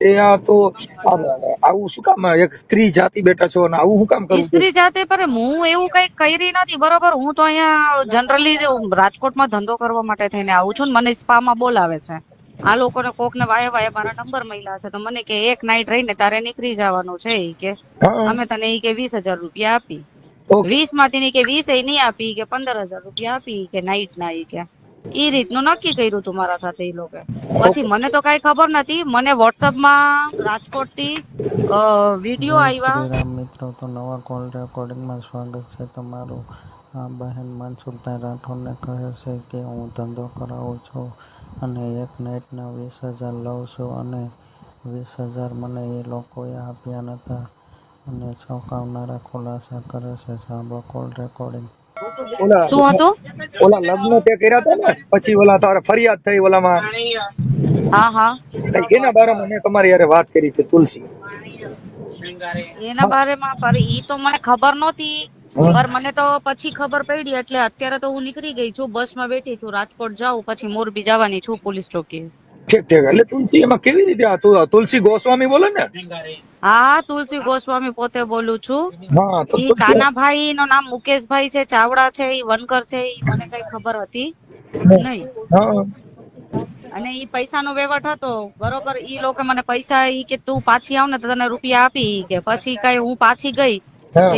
તે આ તો આવું શું કામ એક સ્ત્રી જાતિ બેઠા છો અને આવું શું કામ કરવું સ્ત્રી જાતે પર હું એવું કઈ કરી નથી બરોબર. હું તો અહીંયા જનરલી રાજકોટમાં ધંધો કરવા માટે થઈને આવું છું ને મને સ્પામાં બોલાવે છે આ લોકોને. કોક ને વાય વાય મારા નંબર મળ્યા છે તો મને કે એક નાઈટ રહીને તારે નીકળી જવાનું છે ઈ કે અમે તને ઈ કે 20,000 રૂપિયા આપી. 20 માંથી કે 20 નહીં આપી કે 15,000 રૂપિયા આપી કે નાઈટ ના ઈ કે ઈ રીતનું નક્કી કર્યું તું મારા સાથે ઈ લોકો. પછી મને તો કઈ ખબર નથી. મને વોટ્સઅપ માં રાજકોટ થી વિડીયો આવ્યા. શ્રી રામ મિત્રો, તો નવા કોલ રેકોર્ડિંગમાં સ્વાગત છે તમારું. આ બહેન મનસુખભાઈ રાઠોડને કહે છે કે હું ધંધો કરાવું છું અને એક નાઇટના 20,000 લઉં છું અને 20,000 મને એ લોકોએ આપ્યા નતા અને ચોંકાવનારા ખુલાસા કરે છે. સાંભળો કોલ રેકોર્ડિંગ. શું હતું? ઓલા લગ્ન તે કર્યા હતા ને પછી ઓલા તારે ફરિયાદ થઈ ઓલામાં, હા હા, એના બારામાં મેં તમારી યારે વાત કરી હતી તુલસી. એના બારેમાં પર ઈ તો મને ખબર નહોતી. પર મને તો પછી ખબર પડી. એટલે અત્યારે તો હું નીકળી ગઈ છું, બસમાં બેઠી છું, રાજકોટ જાઉં પછી મોરબી જવાની છું પોલીસ ચોકી. ઠીક ઠીક. એટલે તુલસી એમાં કેવી રીતે આ તુલસી ગોસ્વામી બોલે ને? હા, તુલસી ગોસ્વામી પોતે બોલું છું. હા, તો ઈ કાનાભાઈ નું નામ મુકેશભાઈ છે, ચાવડા છે, ઈ વનકર છે, ઈ મને કઈ ખબર હતી નહીં. હા અને ઈ પૈસાનો વહીવટ હતો બરોબર. ઈ લોકો મને પૈસા ઈ કે તું પાછી આવ ને તો તને રૂપિયા આપી કે પછી કઈ હું પાછી ગઈ તો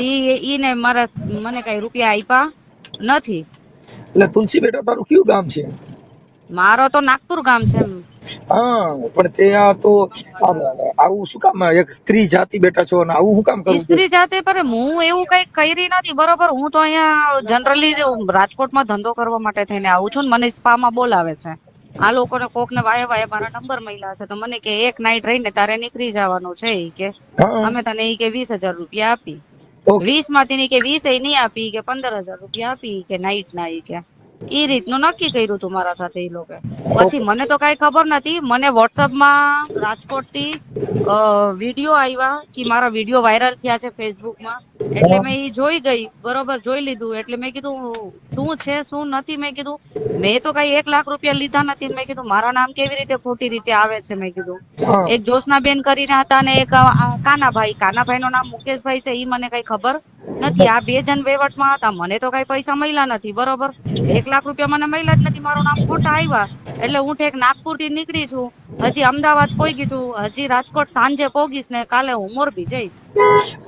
ઈ ને મને કઈ રૂપિયા આપ્યા નથી. એટલે તુલસી બેટા તારું કયું ગામ છે? મારો તો નાગપુર ગામ છે. હા, પણ તે આ તો આવું શું કામ એક સ્ત્રી જાતિ બેઠા છો અને આવું શું કામ કરવું? સ્ત્રી જાતે પર હું એવું કઈ કરી નથી બરોબર. હું તો અહીંયા જનરલી રાજકોટમાં ધંધો કરવા માટે થઈને આવું છું ને મને સ્પામાં બોલાવે છે આ લોકોને. કોક ને વાય વાય મારા નંબર મળ્યા છે તો મને કે એક નાઈટ રહીને તારે નીકળી જવાનું છે ઈ કે અમે તને ઈ કે 20,000 રૂપિયા આપી. 20 માંથી કે 20 નહીં આપી કે 15,000 રૂપિયા આપી કે નાઈટ ના ઈ કે ઈ રીતનું નક્કી કર્યું તું મારા સાથે ઈ લોકો. પછી મને તો કઈ ખબર નથી. મને વોટ્સઅપ માં રાજકોટ થી વિડીયો આવ્યા કે મારા વિડીયો વાયરલ થયા છે ફેસબુક માં. એટલે મેં ઈ જોઈ ગઈ બરોબર, જોઈ લીધું. એટલે મેં કીધું શું છે શું નથી. મેં કીધું મેં તો કઈ 1 લાખ રૂપિયા લીધા નથી. મેં કીધું મારા નામ કેવી રીતે ખોટી રીતે આવે છે. મેં કીધું એક જોશનાબેન કરીને હતા ને એક કાનાભાઈ નું નામ મુકેશભાઈ છે, ઈ મને કઈ ખબર નથી. આ 2 જણ વહીવટમાં હતા. મને તો કઈ પૈસા મળ્યા નથી બરોબર. 1 લાખ રૂપિયા મને મળ્યા જ નથી. મારું નામ ખોટા આવ્યા. એટલે હું ઠેક નાગપુર થી નીકળી છું, હજી અમદાવાદ પોગી છું, હજી રાજકોટ સાંજે પોગીશ ને કાલે હું મોરબી જઈશ.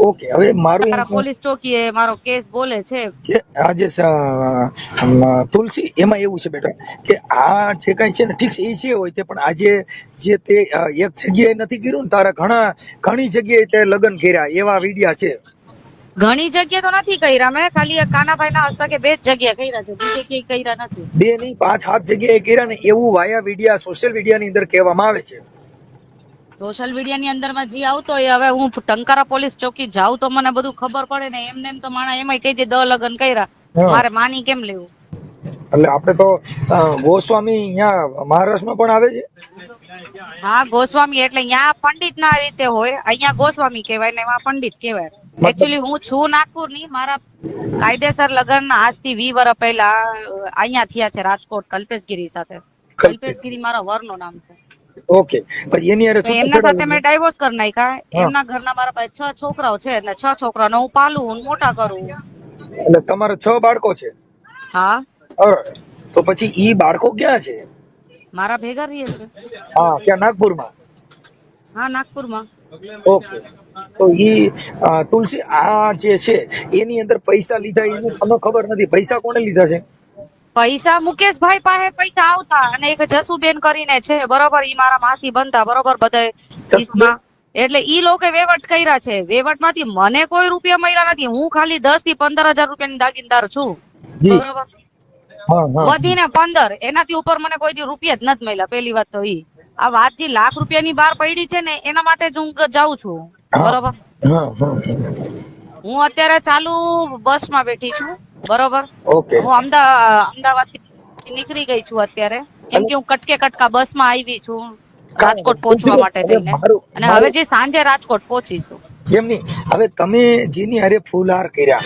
ઓકે, હવે મારું પોલીસ ચોકીએ મારો કેસ બોલે છે. આજે તુલસી એમાં એવું છે બેટા કે આ જે કઈ છે ને ઠીક છે એ છે હોય તે, પણ આજે જે તે એક જગ્યાએ નથી કર્યું ને, તારા ઘણી જગ્યાએ તે લગ્ન કર્યા એવા વિડિયા છે. ઘણી જગ્યા તો નથી કર્યા મેં, ખાલી કાનાભાઈ ના હસ્તકે 2 જ જગ્યા કર્યા છે, બીજે ક્યાંય કર્યા નથી. 2 નહીં 5-7 જગ્યાએ કર્યા ને એવું વાયા વિડિયા સોશિયલ મીડિયા ની અંદર કહેવામાં આવે છે. સોશિયલ મીડિયા ની અંદર માં જે આવતો હોય, હવે હું ટંકારા પોલીસ ચોકી જાઉં તો મને બધું ખબર પડે ને. એમને એમ તો માણા એમાંય કહી દે 10 લગ્ન કર્યા, મારે માની કેમ લેવું? એટલે આપણે તો ગોસ્વામી અહીંયા મહારાષ્ટ્રમાં પણ આવે છે. હા, ગોસ્વામી એટલે અહીંયા પંડિત ના રીતે હોય, અહીંયા ગોસ્વામી કહેવાય ને એમાં પંડિત કહેવાય. એકચ્યુઅલી હું છું નાગપુર ની. મારા કાયદેસર લગ્ન આજથી 20 વર્ષ પહેલા અહીંયા થયા છે રાજકોટ કલ્પેશગીરી સાથે. કલ્પેશગીરી મારા વરનું નામ છે. ઓકે, પછી એની એમના સાથે મેં ડાયવોર્સ કરી નાખ્યા. એમના ઘરના મારા પાસે 6 છોકરાઓ છે અને 6 છોકરાઓને હું પાલું મોટા કરું. એટલે તમારા 6 બાળકો છે? હા. તો પછી ઈ બાળકો ક્યાં છે? મારા ભેગા રહીએ છે. હા, ક્યાં? નાગપુરમાં? હા, નાગપુરમાં. ઓકે, તો ઈ તુલસી આ જે છે એની અંદર પૈસા લીધા એનું તમને ખબર નથી. પૈસા કોને લીધા છે? પૈસા મુકેશભાઈ પાસે પૈસા આવતા અને એક જસુબેન કરીને છે બરોબર, ઈ મારા માસી બનતા બરોબર બધા ઈસમાં. એટલે ઈ લોકો વહીવટ કર્યા છે. વહીવટ માંથી મને કોઈ રૂપિયા મળ્યા નથી. હું ખાલી 10 થી 15,000 રૂપિયાની દાગીનદાર છું બરોબર. વધીને 15, એનાથી ઉપર મને કોઈ દી રૂપિયા જ નથી મળ્યા. પેલી વાત તો ઈ. આ વાત જે લાખ રૂપિયાની બહાર પડી છે ને એના માટે જ હું જાઉં છું બરોબર. હું અત્યારે ચાલુ બસ માં બેઠી છું બરોબર. હું અમદાવાદ થી નીકળી ગઈ છું અત્યારે, કેમ કે હું કટકા બસ માં આવી છું રાજકોટ પહોંચવા માટે થઈને. અને હવે જે સાંજે રાજકોટ પહોંચીશું. એમ નહીં, હવે તમે જેની હારે ફૂલહાર કર્યા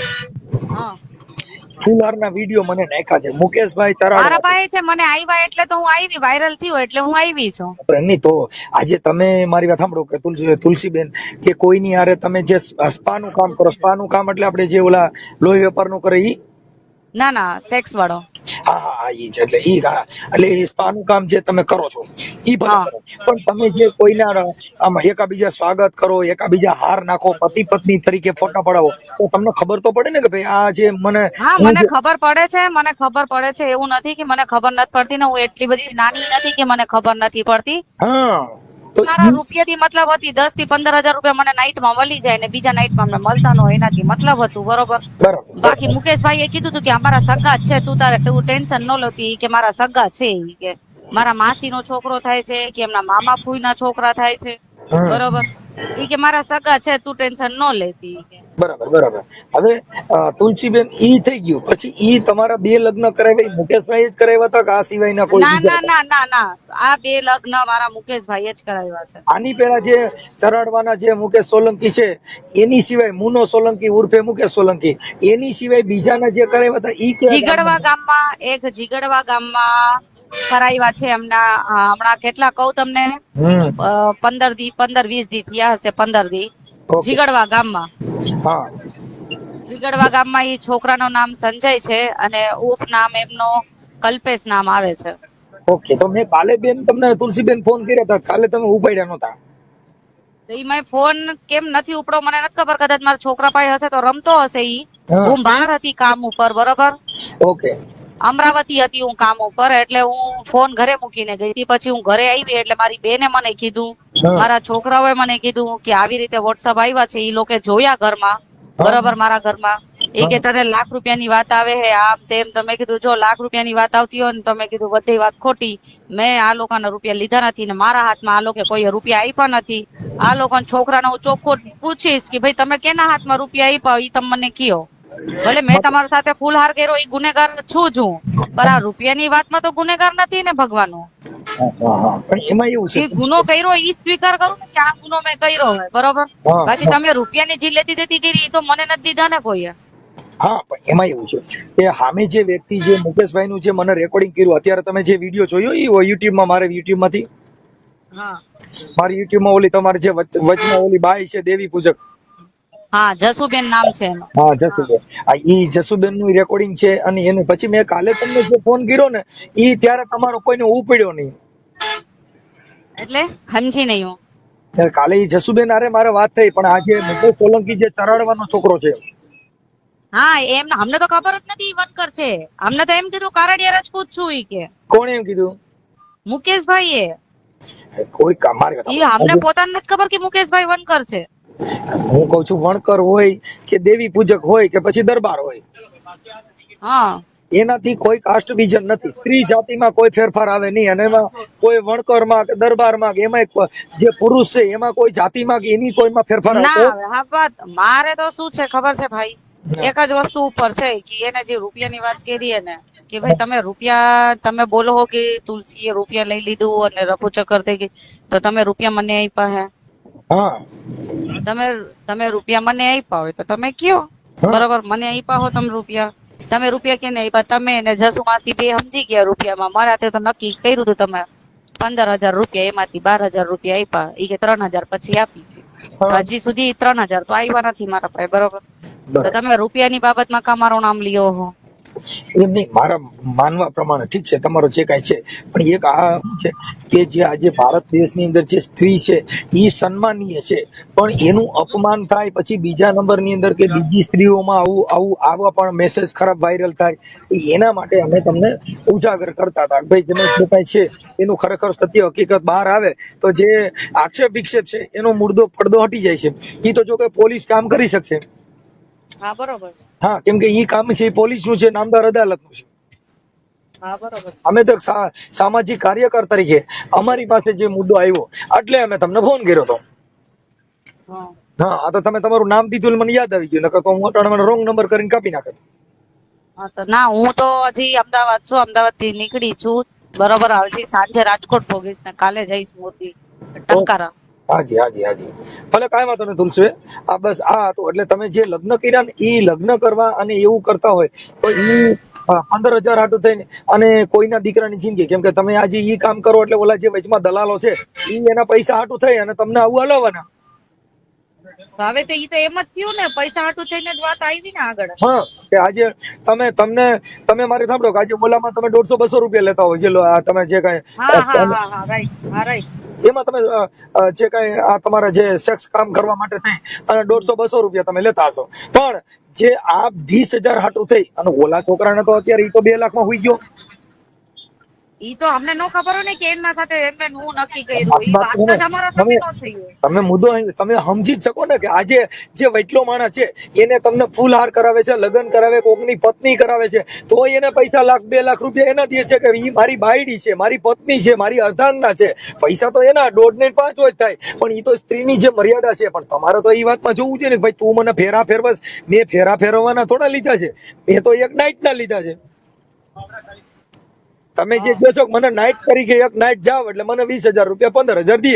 ફુલહારના વિડીયો મને નાખ્યા છે મુકેશભાઈ મારા તરાડ પાસે છે, મને આવ્યા એટલે તો હું આવી, વાયરલ થયું એટલે હું આવી છું. નહીં તો આજે તમે મારી વાત સાંભળો કે તુલસીબેન કે કોઈની હારે તમે જે સ્પાનું કામ કરો, સ્પાનું કામ એટલે આપણે જે ઓલા લોહી વેપારનું કરે ઈ, ના ના, સેક્સ વાળો. હા હા હા, ઈ છે. એટલે ઈ હા, એટલે એ સ્પાનું કામ જે તમે કરો છો ઈ ભલે હા. કરો, પણ તમે જે કોઈના આમાં એકાબીજા સ્વાગત કરો, એકાબીજા હાર નાખો, પતિ પત્ની તરીકે ફોટા પડાવો, તો તમને ખબર તો પડે ને કે ભાઈ આ જે મને હા, હું મને જે ખબર પડે છે, મને ખબર પડે છે. એવું નથી કે મને ખબર નથી પડતી ને, હું એટલી બધી નાની નથી કે મને ખબર નથી પડતી. હા તો મારા રૂપિયાથી મતલબ હતી, 10 થી 15 હજાર રૂપિયા મને નાઈટમાં મળી જાય ને બીજા નાઈટમાં અમને મળતા ન હોય, એનાથી મતલબ હતું. બરોબર. બરાબર બાકી બરાબર મુકેશભાઈ એ કીધું હતું કે અમારા સગા જ છે, તું ટેન્શન ન લેતી, કે મારા સગા છે, ઈ કે મારા માસીનો છોકરો થાય છે, કે એમના મામા ફૂઈના છોકરા થાય છે. હમ બરોબર. ઈ કે મારા સગા છે, તું ટેન્શન ન લેતી ઈ કે. બરાબર બરાબર. હવે તુલસીબેન ઈ થઈ ગયું, પછી ઈ તમારા 2 લગ્ન કરાવ્યા ઈ મુકેશભાઈ જ કરાવ્યા હતા કે આ સિવાયના કોઈ ના બીજા ના હતા? ના ના ના, આ 2 લગ્ન મારા મુકેશભાઈએ જ કરાવ્યા છે. આની પેલા જે ચરાડવાના જે મુકેશ સોલંકી છે એની સિવાય મુનો સોલંકી ઉર્ફે મુકેશ સોલંકી, એની સિવાય બીજાના જે કરાવ્યા હતા ઈ કયા જીગડવા ગામના? ગામમાં, એક જીગડવા ગામમાં કરાવ્યા છે એમના. હમણાં કેટલા કહું તમને, હમ 15-20 દી થયા હશે, 15 દી. ઓકે. જીગડવા ગામમાં, હા જીગડવા ગામમાં ઈ છોકરાનું નામ સંજય છે અને ઉફ નામ એમનો કલ્પેશ નામ આવે છે. ઓકે. તો મેં કાલે બેન તમને તુલસીબેન ફોન કર્યા હતા, કાલે તમે ઉપાડ્યા નહોતા. તો ઈ મેં ફોન કેમ નથી ઉપડો મને નથી ખબર, કદાચ મારા છોકરા પાસે હશે તો રમતો હશે ઈ. હા હું બહાર હતી કામ ઉપર. બરોબર. ઓકે. અમરાવતી હતી હું કામ ઉપર, એટલે હું ફોન ઘરે મૂકીને ગઈ હતી. પછી હું ઘરે આવી એટલે મારી બેને મને કીધું, હા મારા છોકરાઓએ મને કીધું કે આવી રીતે વોટ્સઅપ આવ્યા છે. ઈ લોકો જોયા ઘરમાં. હા બરોબર. મારા ઘરમાં એ કે હા તને લાખ રૂપિયાની વાત આવે હે, આમ તેમ. તમે કીધું જો લાખ રૂપિયાની વાત આવતી હોય ને, તમે કીધું બધી વાત ખોટી. મેં આ લોકોના રૂપિયા લીધા નથી ને મારા હાથમાં આ લોકો કોઈ રૂપિયા આપ્યા નથી. આ લોકો છોકરાને હું ચોખ્ખું પૂછીશ કે ભાઈ તમે કેના હાથમાં રૂપિયા આપ્યા, ઈ તમે મને કયો. ભલે મેં તમારી સાથે ફૂલહાર કર્યો, ઈ ગુનેગાર છું જ હું, પણ આ રૂપિયાની વાતમાં તો ગુનેગાર નથી ને ભગવાનો. હા હા. પણ એમાં એવું છે ઈ ગુનો કર્યો ઈ સ્વીકાર કરું ને કે આ ગુનો મેં કર્યો હોય. બરોબર. હા બાકી હા તમે રૂપિયાની જે લેતી દેતી કરી, ઈ તો મને નથી દીધા ને કોઈએ. હા, પણ એમાં એવું છે કે સામે જે વ્યક્તિ જે મુકેશભાઈ નું જે મને રેકોર્ડિંગ કર્યું, અત્યારે તમે જે વિડીયો જોયો ઈ યુટ્યુબમાં, મારે યુટ્યુબ માંથી, હા મારી યુટ્યુબમાં ઓલી તમારે જે વચમાં ઓલી બાઈ છે દેવી પૂજક, હા, જસુબેન નામ છે એનું. હા જસુબેન, આ ઈ જસુબેન નું રેકોર્ડિંગ છે. અને એને પછી મેં કાલે તમને જે ફોન કર્યો ને ઈ ત્યારે તમારો કોઈને ઉપડ્યો નહીં. એટલે સમજી નહીં હું. ત્યારે કાલે ઈ જસુબેન હારે મારે વાત થઈ, પણ આજે મુકેશ સોલંકી જે ચરાડવાનો છોકરો છે, હા, એમ અમને તો ખબર જ નથી ઈ વનકર છે. અમને તો એમ કીધું કારડિયા રાજપૂત છું ઈ કે કોણે એમ કીધું? મુકેશભાઈ એ. કોઈ મારી વાત ઈ સાંભળો. અમને આજે પોતાને નથી ખબર કે મુકેશભાઈ વનકર છે. હું કઉ છું વણકર હોય કે દેવી પૂજક હોય કે પછી દરબાર હોય, હા એનાથી કોઈ કાસ્ટ વિઝન નથી. સ્ત્રી જાતિમાં કોઈ ફેરફાર આવે નહીં. અને એમાં કોઈ વણકરમાં કે દરબારમાં કે એમાં જે પુરુષ છે એમાં કોઈ જાતિમાં કે એની કોઈમાં ફેરફાર ના આવતો આવે. હા, વાત મારે તો શું છે ખબર છે ભાઈ, નથી. એક જ વસ્તુ ઉપર છે કે એને જે રૂપિયાની વાત કરી ને, કે ભાઈ તમે રૂપિયા તમે બોલો કે તુલસીએ રૂપિયા લઈ લીધું અને રફુ ચક્કર થઈ ગઈ, તો તમે રૂપિયા મને આપ્યા હે? હા તમે તમે રૂપિયા મને આપ્યા હોય તો તમે કયો. હા બરોબર. મને આપ્યા હો તમે રૂપિયા, તમે રૂપિયા કેને આપ્યા? તમે ને જસુ માસી બે સમજી ગયા રૂપિયામાં. મારા તો નક્કી કર્યું હતું તમે 15,000 રૂપિયા, એમાંથી 12,000 રૂપિયા આપ્યા. ઈ કે 3,000 પછી આપી. તો હા હજી સુધી 3,000 તો આવ્યા નથી મારા પાસે. બરોબર. તો બરાબર. તમે રૂપિયાની બાબતમાં કા મારું નામ લ્યો હો? એમ નહીં, મારા માનવા પ્રમાણે ઠીક છે તમારો જે કાંઈ છે, પણ એક આ છે કે જે આજે ભારત દેશની અંદર જે સ્ત્રી છે એ સન્માનીય છે, પણ એનું અપમાન થાય પછી બીજા નંબરની અંદર કે બીજી સ્ત્રીઓમાં આવું આવું આવા પણ મેસેજ ખરાબ વાયરલ થાય, એના માટે અમે તમને ઉજાગર કરતા હતા કે ભાઈ તમે જે કાંઈ છે એનું ખરેખર સત્ય હકીકત બહાર આવે તો જે આક્ષેપ વિક્ષેપ છે એનો મુદ્દો પડદો હટી જાય છે. એ તો જો કે પોલીસ કામ કરી શકશે. હા, બરોબર છે. હા, કેમ કે ઈ કામ છે પોલીસનું છે, નામદાર અદાલતનું છે. હા, બરોબર છે. અમે તો સામાજિક કાર્યકર તરીકે અમારી પાસે જે મુદ્દો આવ્યો એટલે અમે તમને ફોન કર્યો હતો. હા હા, આ તો તમે તમારું નામ દીધું એટલે મને યાદ આવી ગયું, નકર તો હું અટાણે રોંગ નંબર કરીને કાપી નાખત. હા, તો ના, હું તો હજી અમદાવાદ છું, અમદાવાદ થી નીકળી છું. બરોબર. હજી સાંજે રાજકોટ પોગીશ ને કાલે જઈશ મોરબી ટંકારા. હાજી હાજી હાજી ભલે કાંઈ વાંધો નહીં તુલસીબેન. આ બસ આ હતું એટલે તમે જે લગ્ન કર્યા ને એ લગ્ન કરવા અને એવું કરતા હોય તો ઈ 15,000 હાટું થઈને અને કોઈના દીકરાની જિંદગી, કેમ કે તમે આજે ઈ કામ કરો એટલે ઓલા જે વચમાં દલાલો છે ઈ એના પૈસા હાટું થઈ અને તમને આવું હલાવવાના. હવે તો ઈ તો એમ જ થયું ને, પૈસા હાટું થઈને જ વાત આવી ને આગળ. હા કે આજે તમે મારી સાંભળો કે આજે ઓલામાં તમે 150-200 રૂપિયા લેતા હોય તમે જે હા હા કાંઈ હા હા રાઈટ, હા રાઈટ. એમાં તમે જે કાંઈ આ તમારા જે સેક્સ કામ કરવા માટે થઈ અને 150-200 રૂપિયા તમે લેતા હશો, પણ જે આ 20,000 હાટું થઈ અને ઓલા છોકરાને તો અત્યારે ઈ તો 2 લાખમાં હોઈ ગયો. ઈ તો અમને નો ખબર હોય ને કે એમના સાથે એમને હું નક્કી કર્યું, ઈ વાત જ અમારા સાથે નો થઈ હોય. તમે મુદ્દો તમે સમજી જ શકો ને કે આજે જે વૈટલો માણસ છે એને તમને ફૂલહાર કરાવે છે, લગ્ન કરાવે, કોકની પત્ની કરાવે છે, તો એને પૈસા 1,00,000-2 લાખ રૂપિયા એના દે છે કે ઈ મારી બાયડી છે, મારી પત્ની છે, મારી અર્ધાંગના છે. પૈસા તો એના 1.5 ને 5 હોય થાય, પણ ઈ તો સ્ત્રીની જે મર્યાદા છે. પણ તમારે તો ઈ વાતમાં જોવું છે ને ભાઈ તું મને ફેરા ફેરવસ, મેં ફેરા ફેરવવાના થોડા લીધા છે, મેં તો એક નાઈટ ના લીધા છે. તમે જે કહો છો કે મને નાઈટ તરીકે એક નાઈટ જાવ એટલે મને 20,000 રૂપિયા 15,000 દે,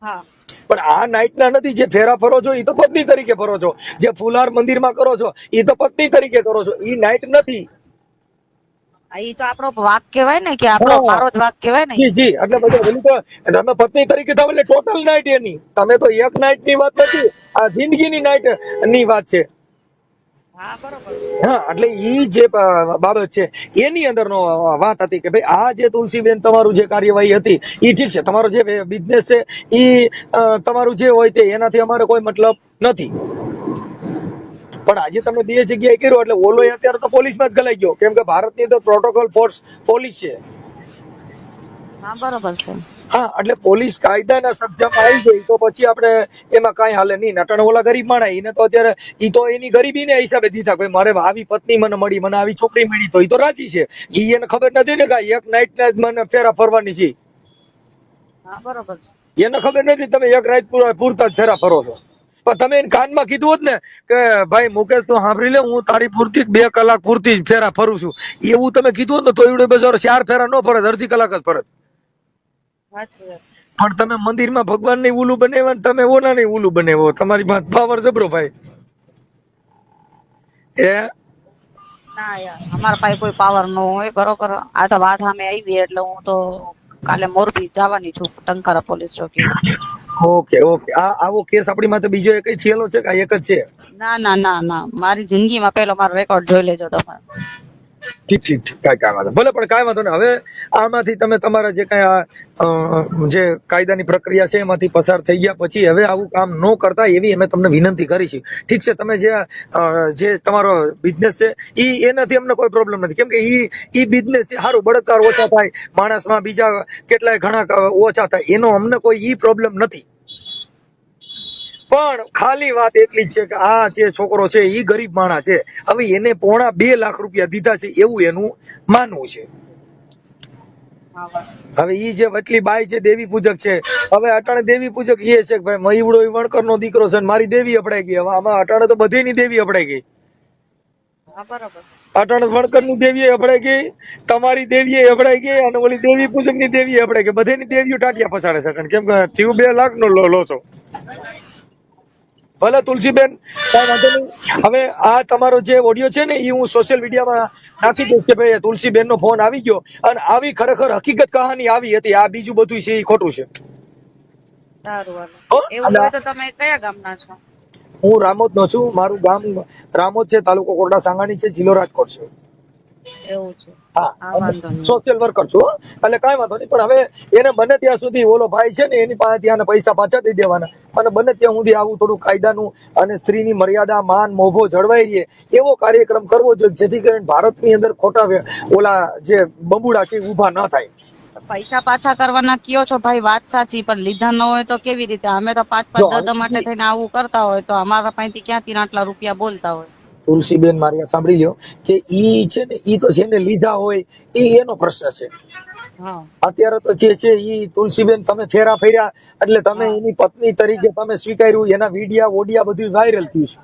હા પણ આ નાઈટ ના નથી. જે ફેરા ફરો છો એ તો પત્ની તરીકે ફરો છો, જે ફુલાર મંદિરમાં કરો છો એ તો પત્ની તરીકે કરો છો, એ નાઈટ નથી. ઈ તો આપણો વાક કહેવાય ને, કે આપણો મારો જ વાક કહેવાય ને. જી જી એટલે બધું પેલું તો તમે પત્ની તરીકે થાવ એટલે ટોટલ નાઈટ એની. તમે તો એક નાઈટ ની વાત નથી, આ જિંદગીની નાઈટ ની વાત છે. હા બરોબર. હા એટલે ઈ જે બાબત છે એની અંદરનો વાત હતી કે ભાઈ આ જે તુલસીબેન તમારું જે કાર્યવાહી હતી ઈ ઠીક છે, તમારો જે બિઝનેસ છે ઈ તમારું જે હોય તે એનાથી અમારે કોઈ મતલબ નથી, પણ આજે તમે 2 જગ્યાએ કર્યો એટલે ઓલો અત્યારે તો પોલીસમાં જ ગલાઈ ગયો, કેમ કે ભારતની તો પ્રોટોકોલ ફોર્સ પોલીસ છે. હા બરોબર છે. હા એટલે પોલીસ કાયદાના સબ્જામાં આવી ગઈ તો પછી આપણે એમાં કાંઈ હાલે નહીં. નટણ ઓલા ગરીબ માણસ એને તો અત્યારે ઈ તો એની ગરીબીને હિસાબે દીધા, ભાઈ મારે આવી પત્ની મને મળી, મને આવી છોકરી મળી, તો ઈ તો રાજી છે. ઈ એને ખબર નથી ને કે એક નાઈટ ના જ મને ફેરા ફરવાની છે. હા બરોબર છે. એને ખબર નથી તમે એક રાત પૂરતા જ ફેરા ફરો છો. પણ તમે એને કાનમાં કીધું હોત ને કે ભાઈ મુકેશ તું સાંભળી લે, હું તારી પૂરતી 2 કલાક પૂરતી જ ફેરા ફરું છું, એવું તમે કીધું હોત ને તો એવડે બજાર 4 ફેરા ન ફરત, અડધી કલાક જ ફરત. સાચી વાત છે. પણ તમે મંદિરમાં ભગવાન ની ઉલું બનાવ્યા ને તમે ઓના ની ઉલું બનાવ્યો, તમારી પાસે પાવર જબરો ભાઈ. ના યાર અમારા પાસે કોઈ પાવર નો હોય, બરોબર. આ તો વાત સામે આવી એટલે હું તો કાલે મોરબી જવાની છું, ટંકારા પોલીસ ચોકી. Okay okay. આવો કેસ આપણી માટે બીજો એક થયેલો છે કે એક જ છે? ના ના ના ના, મારી જિંદગીમાં પેલો મારો રેકોર્ડ જોઈ લેજો તમે. ઠીક ઠીક ઠીક, કાંઈ વાંધો ભલે, પણ કાંઈ વાંધો નહીં. હવે આમાંથી તમે તમારા જે કાંઈ જે કાયદાની પ્રક્રિયા છે એમાંથી પસાર થઈ ગયા પછી હવે આવું કામ ન કરતા એવી અમે તમને વિનંતી કરી છે. ઠીક છે, તમે જે તમારો બિઝનેસ છે એનાથી અમને કોઈ પ્રોબ્લેમ નથી, કેમ કે ઈ બિઝનેસ સારું, બળાત્કાર ઓછા થાય, માણસમાં બીજા કેટલાય ઘણા ઓછા થાય, એનો અમને કોઈ ઈ પ્રોબ્લેમ નથી. પણ ખાલી વાત એટલી જ છે કે આ જે છોકરો છે ઈ ગરીબ માણસ છે, હવે એને 2.5 લાખ રૂપિયા દીધા છે એવું એનું માનવું છે. હવે ઈ જે વટલી બાઈ છે દેવી પૂજક છે, હવે અટાણે દેવી પૂજક એ છે કે ભાઈ મહીવડો વણકર નો દીકરો છે, મારી દેવી અપડાઈ ગઈ. હવે આમાં અટાણે તો બધીની દેવી અપડાઈ ગઈ. અટાણે વણકર ની દેવી અપડાઈ ગઈ, તમારી દેવી અપડાઈ ગઈ, અને ઓલી દેવી પૂજક ની દેવી અપડાઈ ગઈ. બધીની દેવીઓ ટાટિયા ફસાડે છે, કેમ કે થયું 2 લાખ નો લો છો. ભલે તુલસીબેન કાંઈ વાંધો નહીં. હવે આ તમારો જે ઓડિયો છે ને એ હું સોશિયલ મીડિયામાં નાખી દઈશ કે ભાઈ તુલસીબેન નો ફોન આવી ગયો, અને આવી ખરેખર હકીકત કહાની આવી હતી. આ બીજું બધું છે એ ખોટું છે. સારું, એવું હોય તો તમે કયા ગામના છો? હું રામોદ નો છું, મારું ગામ રામોદ છે, તાલુકો કોરડા સાંગાણી છે, જિલ્લો રાજકોટ છે. એવું છે. હા, વાંધો નહીં. સોશિયલ વર્કર છું, એટલે કાંઈ વાંધો નહીં. પણ હવે એને બને ત્યાં સુધી ઓલો ભાઈ છે ને એની પાસે ત્યાં પૈસા પાછા દઈ દેવાના, અને બને ત્યાં સુધી આવું થોડું કાયદાનું અને સ્ત્રીની મર્યાદા, માન, મોભો જળવાઈ રહે એવો કાર્યક્રમ કરવો જોઈએ, જેથી કરીને ભારતની અંદર ખોટા ઓલા જે બંબુડા છે ઊભા ન થાય. પૈસા પાછા કરવાના કયો છો ભાઈ, વાત સાચી, પણ લીધા ન હોય તો કેવી રીતે? અમે તો 5-5, 10 માટે થઈને આવું કરતા હોય તો અમારા પાસેથી ક્યાંથી આટલા રૂપિયા બોલતા હોય? તુલસીબેન મારી વાત સાંભળી લ્યો કે ઈ છે ને ઈ તો જેને લીધા હોય એનો પ્રશ્ન છે. અત્યારે તો જે છે ઈ તુલસીબેન તમે ફેરા ફેર્યા એટલે તમે એની પત્ની તરીકે તમે સ્વીકાર્યું, એના વિડિયા ઓડિયા બધું વાયરલ થયું છે,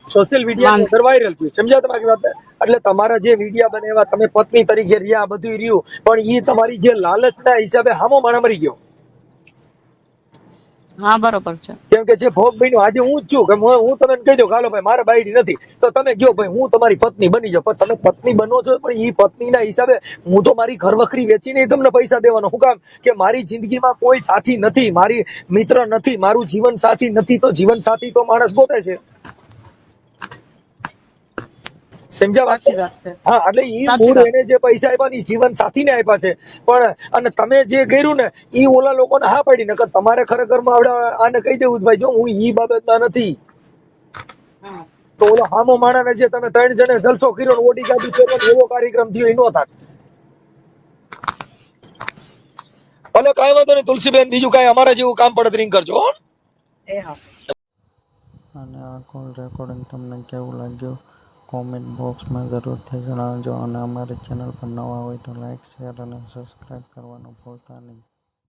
સોશિયલ મીડિયા પર વાયરલ થયું. સમજ્યા તમારી વાત? એટલે તમારા જે વિડિયા બને તમે પત્ની તરીકે રહ્યા બધું રહ્યું, પણ ઈ તમારી જે લાલચના હિસાબે હામો માણા મરી ગયો. હા બરોબર છે. કેમ કે જે ભોગ બન્યો આજે હું જ છું કે હું તમને કહી દઉં કે હાલો ભાઈ મારે બાયડી નથી, તો તમે કયો ભાઈ હું તમારી પત્ની બની જાઉં, પણ તમે પત્ની બનો છો પણ ઈ પત્નીના હિસાબે હું તો મારી ઘર વખરી વેચીને તમને પૈસા દેવાનો. શું કામ? કે મારી જિંદગીમાં કોઈ સાથી નથી, મારી મિત્ર નથી, મારું જીવન સાથી નથી, તો જીવન સાથી તો માણસ ગોતે છે. સમજ્યા વાત? સાચી વાત છે. હા, એટલે ઈ સાચી મૂળ વાત. એને જે પૈસા આપ્યા ને ઈ જીવન સાથીને આપ્યા છે. પણ અને તમે જે કર્યું ને ઈ ઓલા લોકોને હા પાડી, નકર તમારે ખરેખરમાં આવડા આને કહી દેવું ભાઈ જો હું ઈ બાબતમાં નથી, તો ઓલો હામો માણાને જે તમે 3 જણે જલસો કર્યો ને ઓડી ગાડી ફેરવાનો એવો કાર્યક્રમ થયો ઈ નો થાત. ભલે કાંઈ વાંધો નહીં તુલસીબેન, બીજું કાંઈ અમારે જેવું કામ પડે તો રિંગ કરજો હો. એ હા. અને આ કોલ રેકોર્ડિંગ તમને કેવું લાગ્યું કોમેન્ટ બોક્સમાં જરૂરથી જણાવજો. અને અમારી ચેનલ પર નવા હોય તો લાઈક, શેર અને સબસ્ક્રાઈબ કરવાનું ભૂલતા નહીં.